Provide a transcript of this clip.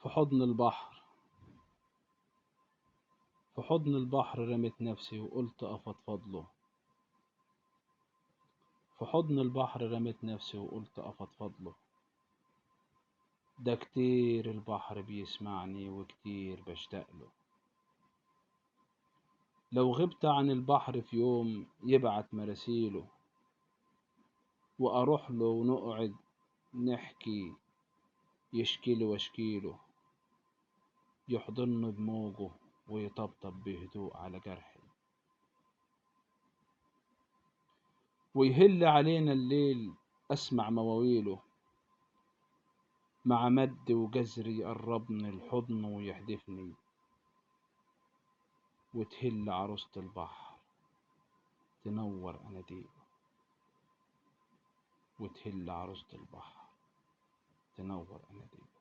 في حضن البحر في حضن البحر رميت نفسي وقلت أفضفض له. في حضن البحر رميت نفسي وقلت أفضفض له. ده كتير البحر بيسمعني وكتير بشتاق له. لو غبت عن البحر في يوم يبعت مراسيله، وأروح له ونقعد نحكي، يشكيله واشكيله، يحضني بموجه ويطبطب بهدوء على جرحي، ويهل علينا الليل أسمع مواويله. مع مد وجزر يقربني الحضن ويحدفني، وتهل عروسة البحر تنور أناديله. وتهل عروسة البحر تنور أناديله.